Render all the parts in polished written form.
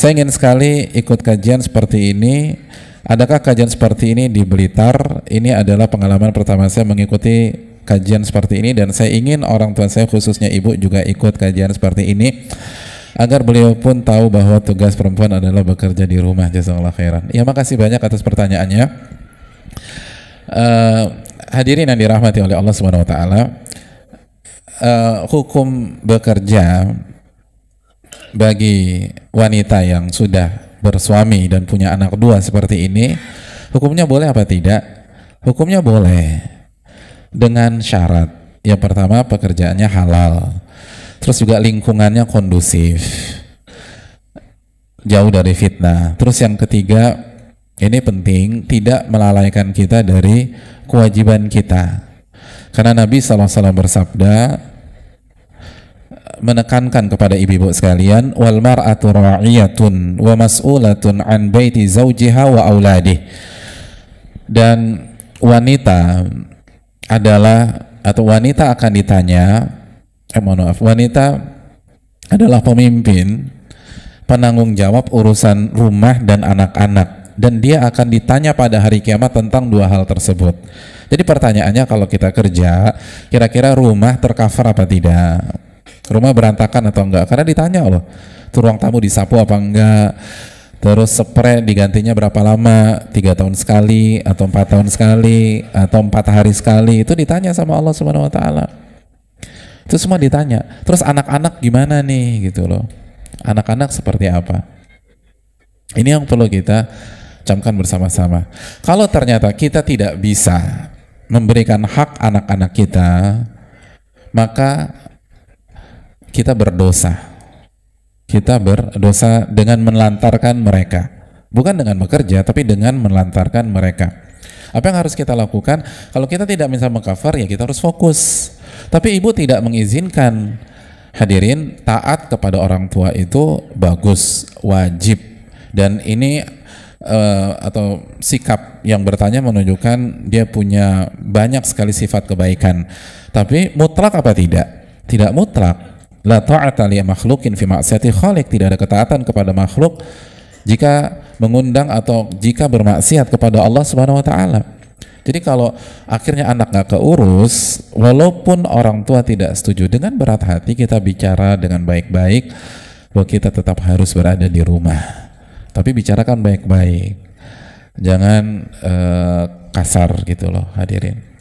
Saya ingin sekali ikut kajian seperti ini. Adakah kajian seperti ini di Blitar? Ini adalah pengalaman pertama saya mengikuti kajian seperti ini, dan saya ingin orang tua saya khususnya ibu juga ikut kajian seperti ini agar beliau pun tahu bahwa tugas perempuan adalah bekerja di rumah. Jazakallahu khairan. Ya, makasih banyak atas pertanyaannya. Hadirin yang dirahmati oleh Allah Subhanahu wa taala, hukum bekerja bagi wanita yang sudah bersuami dan punya anak dua seperti ini, hukumnya boleh apa tidak? Hukumnya boleh dengan syarat. Yang pertama, pekerjaannya halal, terus juga lingkungannya kondusif, jauh dari fitnah. Terus yang ketiga, ini penting, tidak melalaikan kita dari kewajiban kita, karena Nabi SAW bersabda, menekankan kepada ibu-ibu sekalian, wal mar'atu ra'iyatun wa mas'ulatun an baiti zawjiha wa auladih. Dan wanita adalah, atau wanita akan ditanya, wanita adalah pemimpin, penanggung jawab urusan rumah dan anak-anak, dan dia akan ditanya pada hari kiamat tentang dua hal tersebut. Jadi pertanyaannya, kalau kita kerja, kira-kira rumah tercover apa tidak? Rumah berantakan atau enggak? Karena ditanya loh, tuh ruang tamu disapu apa enggak, terus spray digantinya berapa lama, 3 tahun sekali atau 4 tahun sekali atau 4 hari sekali, itu ditanya sama Allah Subhanahu wa taala. Itu semua ditanya. Terus anak-anak gimana nih gitu loh, anak-anak seperti apa? Ini yang perlu kita camkan bersama-sama. Kalau ternyata kita tidak bisa memberikan hak anak-anak kita, maka kita berdosa. Kita berdosa dengan menelantarkan mereka. Bukan dengan bekerja, tapi dengan menelantarkan mereka. Apa yang harus kita lakukan? Kalau kita tidak bisa mengcover, ya kita harus fokus. Tapi ibu tidak mengizinkan. Hadirin, taat kepada orang tua itu bagus, wajib. Dan ini atau sikap yang bertanya menunjukkan dia punya banyak sekali sifat kebaikan. Tapi mutlak apa tidak? Tidak mutlak. La ta'ata li makhluqin fi ma'siyati khaliq. Tidak ada ketaatan kepada makhluk jika mengundang atau jika bermaksiat kepada Allah Subhanahu wa taala. Jadi kalau akhirnya anak nggak keurus, walaupun orang tua tidak setuju, dengan berat hati kita bicara dengan baik-baik bahwa kita tetap harus berada di rumah. Tapi bicarakan baik-baik. Jangan kasar gitu loh, hadirin.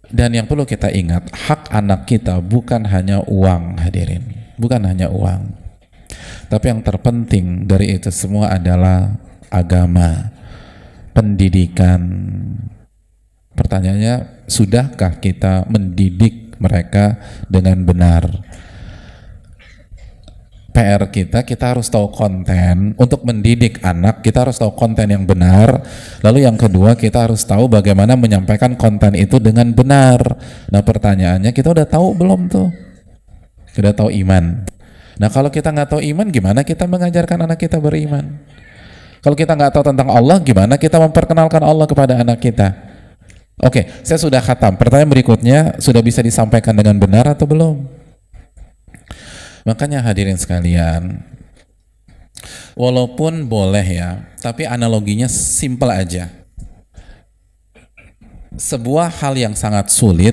Dan yang perlu kita ingat, hak anak kita bukan hanya uang, hadirin, bukan hanya uang, tapi yang terpenting dari itu semua adalah agama, pendidikan. Pertanyaannya, sudahkah kita mendidik mereka dengan benar? PR kita harus tahu konten. Untuk mendidik anak, kita harus tahu konten yang benar. Lalu yang kedua, kita harus tahu bagaimana menyampaikan konten itu dengan benar. Nah pertanyaannya, kita udah tahu belum tuh? Sudah tahu iman. Nah kalau kita nggak tahu iman, gimana kita mengajarkan anak kita beriman? Kalau kita nggak tahu tentang Allah, gimana kita memperkenalkan Allah kepada anak kita? Oke, saya sudah khatam. Pertanyaan berikutnya, sudah bisa disampaikan dengan benar atau belum? Makanya hadirin sekalian, walaupun boleh ya, tapi analoginya simpel aja. Sebuah hal yang sangat sulit,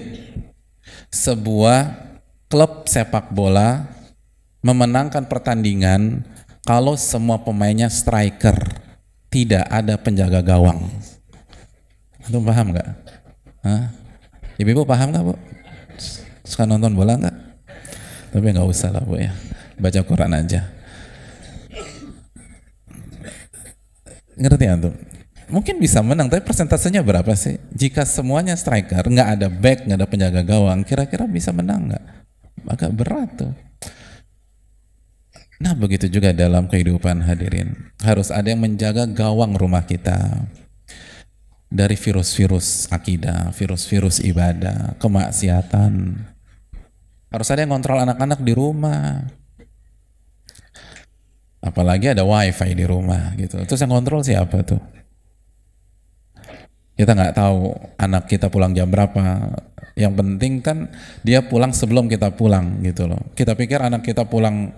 sebuah klub sepak bola memenangkan pertandingan kalau semua pemainnya striker, tidak ada penjaga gawang. Antum paham nggak? Ibu-ibu paham nggak, Bu? Suka nonton bola nggak? Tapi nggak usah lah, Bu, ya, baca Quran aja. Ngerti antum? Mungkin bisa menang, tapi persentasenya berapa sih? Jika semuanya striker, nggak ada back, nggak ada penjaga gawang, kira-kira bisa menang nggak? Agak berat tuh. Nah begitu juga dalam kehidupan, hadirin. Harus ada yang menjaga gawang rumah kita dari virus-virus akidah, virus-virus ibadah, kemaksiatan. Harus ada yang kontrol anak-anak di rumah. Apalagi ada wifi di rumah gitu. Terus yang kontrol siapa tuh? Kita nggak tahu anak kita pulang jam berapa, Yang penting kan dia pulang sebelum kita pulang gitu loh. Kita pikir anak kita pulang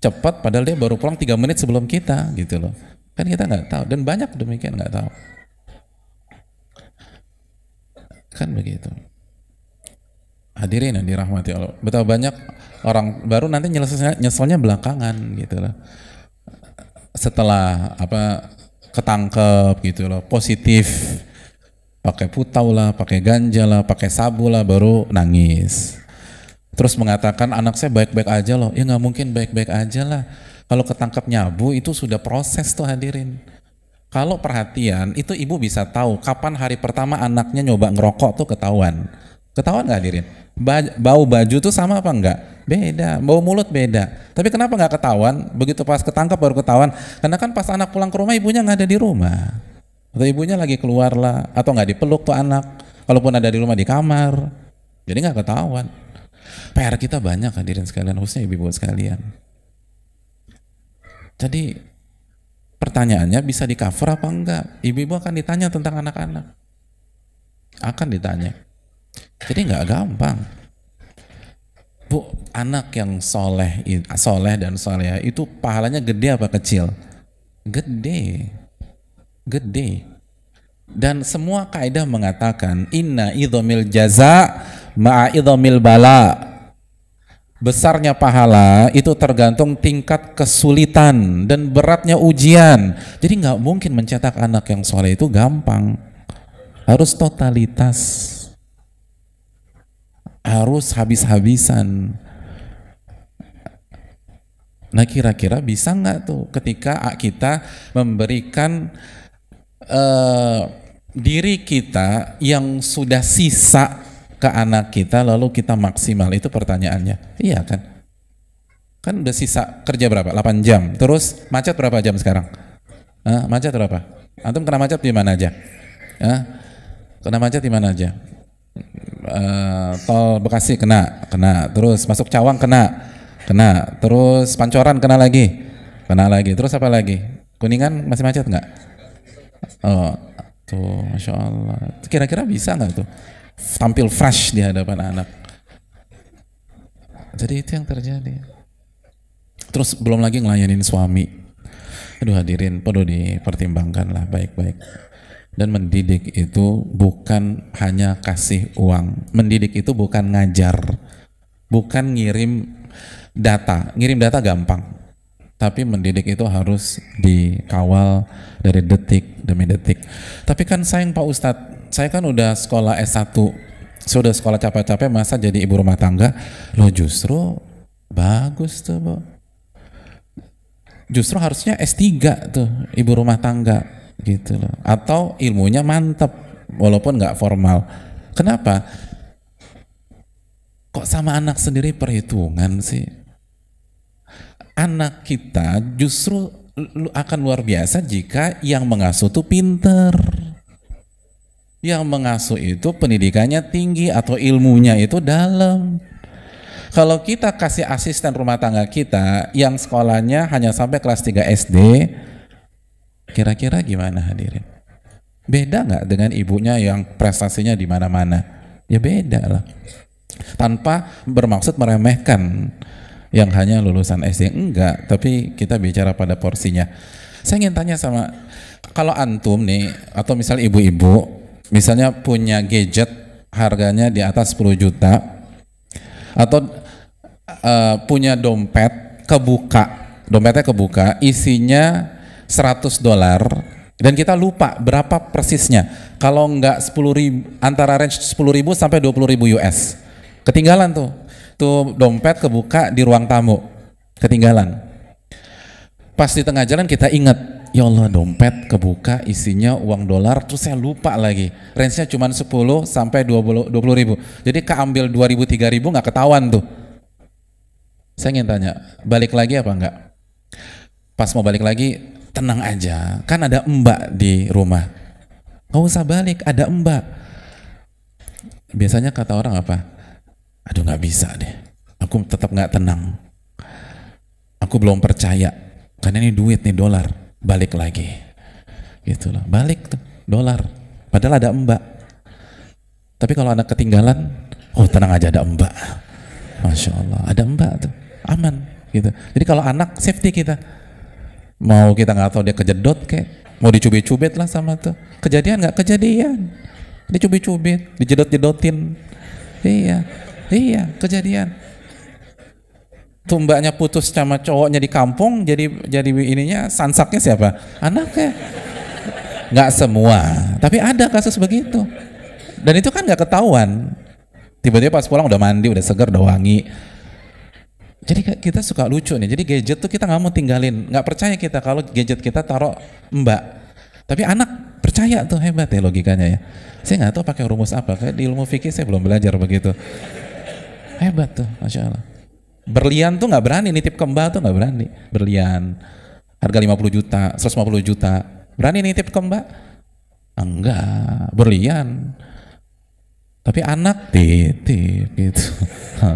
cepat, padahal dia baru pulang 3 menit sebelum kita gitu loh. Kan kita nggak tahu, dan banyak demikian nggak tahu. Kan begitu. Hadirin yang dirahmati Allah. Betapa banyak orang baru nanti nyeselnya belakangan gitu loh. Setelah ketangkep gitu loh, positif, pakai putau lah, pakai ganja lah, pakai sabu lah, baru nangis. Terus mengatakan anak saya baik-baik aja loh. Ya nggak mungkin baik-baik aja lah. Kalau ketangkep nyabu itu sudah proses tuh hadirin. Kalau perhatian itu ibu bisa tahu kapan hari pertama anaknya nyoba ngerokok tuh ketahuan. Ketahuan nggak hadirin? Bau baju tuh sama apa enggak? Beda. Bau mulut beda. Tapi kenapa nggak ketahuan? Begitu pas ketangkep baru ketahuan. Karena kan pas anak pulang ke rumah ibunya nggak ada di rumah. Atau ibunya lagi keluar lah, atau nggak dipeluk tuh anak, kalaupun ada di rumah di kamar, jadi nggak ketahuan. PR kita banyak hadirin sekalian, khususnya ibu-ibu sekalian. Jadi pertanyaannya bisa di cover apa enggak? Ibu-ibu akan ditanya tentang anak-anak, akan ditanya. Jadi nggak gampang. Bu, anak yang soleh dan soleh itu pahalanya gede apa kecil? Gede. Dan semua kaidah mengatakan inna idhamil jaza ma'a idhamil bala. Besarnya pahala itu tergantung tingkat kesulitan dan beratnya ujian. Jadi nggak mungkin mencetak anak yang soleh itu gampang. Harus totalitas, harus habis-habisan. Nah kira-kira bisa nggak tuh ketika kita memberikan diri kita yang sudah sisa ke anak kita lalu kita maksimal, itu pertanyaannya. Iya kan? Kan udah sisa kerja berapa? 8 jam. Terus macet berapa jam sekarang? Macet berapa? Antum kena macet di mana aja? Kena macet di mana aja? Tol Bekasi kena. Terus masuk Cawang kena. Terus Pancoran kena lagi. Terus apa lagi? Kuningan masih macet nggak? Oh, tuh, masya Allah. Kira-kira bisa nggak tuh tampil fresh di hadapan anak? Jadi itu yang terjadi. Terus belum lagi ngelayanin suami. Aduh hadirin, perlu dipertimbangkan lah baik-baik. Dan mendidik itu bukan hanya kasih uang. Mendidik itu bukan ngajar, bukan ngirim data. Ngirim data gampang. Tapi mendidik itu harus dikawal dari detik demi detik. Tapi kan sayang Pak Ustadz, saya kan udah sekolah S1, sudah sekolah capek-capek, masa jadi ibu rumah tangga? Loh justru bagus tuh Bu. Justru harusnya S3 tuh ibu rumah tangga gitu loh. Atau ilmunya mantep walaupun nggak formal. Kenapa? Kok sama anak sendiri perhitungan sih? Anak kita justru akan luar biasa jika yang mengasuh itu pinter, yang mengasuh itu pendidikannya tinggi atau ilmunya itu dalam. Kalau kita kasih asisten rumah tangga kita yang sekolahnya hanya sampai kelas 3 SD, kira-kira gimana hadirin? Beda nggak dengan ibunya yang prestasinya di mana-mana? Ya beda lah. Tanpa bermaksud meremehkan yang hanya lulusan SD, enggak, tapi kita bicara pada porsinya. Saya ingin tanya sama, kalau antum nih, atau misal ibu-ibu, misalnya punya gadget harganya di atas 10 juta, atau punya dompetnya kebuka, isinya $100, dan kita lupa berapa persisnya. Kalau enggak 10.000, antara range 10.000 sampai 20.000 US, ketinggalan tuh dompet kebuka di ruang tamu, ketinggalan. Pas di tengah jalan kita ingat, ya Allah dompet kebuka isinya uang dolar, terus saya lupa lagi, range-nya cuma 10 sampai 20 ribu, jadi keambil 2.000 3.000 nggak ketahuan tuh. Saya ingin tanya, balik lagi apa enggak? Pas mau balik lagi, tenang aja, kan ada mbak di rumah, nggak usah balik, ada mbak. Biasanya kata orang apa? Aduh nggak bisa deh, aku tetap nggak tenang, aku belum percaya, karena ini duit nih, dolar, balik lagi, gitu loh, balik tuh dolar, padahal ada mbak. Tapi kalau anak ketinggalan, Oh tenang aja, ada mbak. Masya Allah, ada mbak tuh, aman gitu. Jadi kalau anak safety kita, mau kita nggak tahu dia kejedot kayak, mau dicubit-cubit lah sama tuh, kejadian nggak kejadian, dicubit-cubit, dijedot-jedotin, iya kejadian. Tuh mbaknya putus sama cowoknya di kampung, jadi ininya sansaknya siapa? Anaknya. Nggak semua, tapi ada kasus begitu. Dan itu kan nggak ketahuan. Tiba-tiba pas pulang udah mandi, udah segar, udah wangi. Jadi kita suka lucu nih. Jadi gadget tuh kita nggak mau tinggalin. Nggak percaya kita kalau gadget kita taruh mbak. Tapi anak percaya tuh, hebat ya logikanya ya. Saya nggak tahu pakai rumus apa. Kayak di ilmu fikih saya belum belajar begitu. Hebat tuh, masya Allah. Berlian tuh nggak berani, nitip ke mbak tuh nggak berani. Berlian harga 50 juta, 150 juta. Berani nitip ke mbak? Enggak, berlian. Tapi anak titip gitu.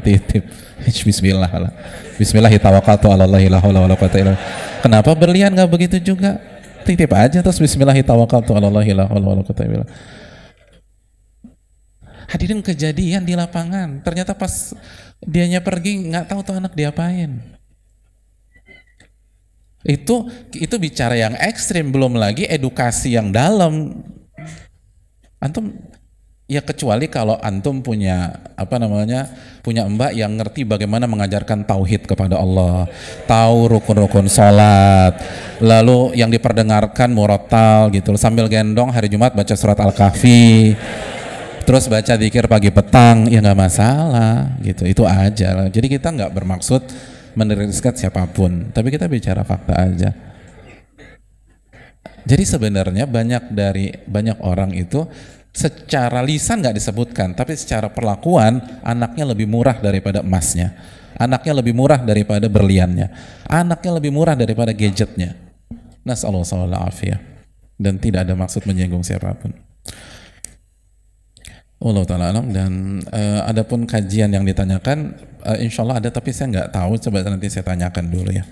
Titip. Bismillah lah. Bismillah tawakkaltu 'ala Allah la haula wala quwwata illa billah. Kenapa berlian nggak begitu juga? Titip aja terus bismillah tawakkaltu 'ala Allah la haula wala quwwata illa billah. Hadirin, kejadian di lapangan. Ternyata pas dianya pergi nggak tahu tuh anak diapain. Itu bicara yang ekstrim, belum lagi edukasi yang dalam. Antum ya, kecuali kalau antum punya punya mbak yang ngerti bagaimana mengajarkan tauhid kepada Allah, tahu rukun-rukun sholat, lalu yang diperdengarkan murattal gitu, sambil gendong hari Jumat baca surat Al-Kahfi, terus baca zikir pagi petang, ya nggak masalah gitu, itu aja. Jadi kita nggak bermaksud meneriskan siapapun, tapi kita bicara fakta aja. Jadi sebenarnya banyak orang itu secara lisan nggak disebutkan, tapi secara perlakuan anaknya lebih murah daripada emasnya, anaknya lebih murah daripada berliannya, anaknya lebih murah daripada gadgetnya. Nasallallahu alaihi dan tidak ada maksud menyinggung siapapun. Allah ta'ala alam. Dan adapun kajian yang ditanyakan, insya Allah ada, tapi saya nggak tahu, coba nanti saya tanyakan dulu ya.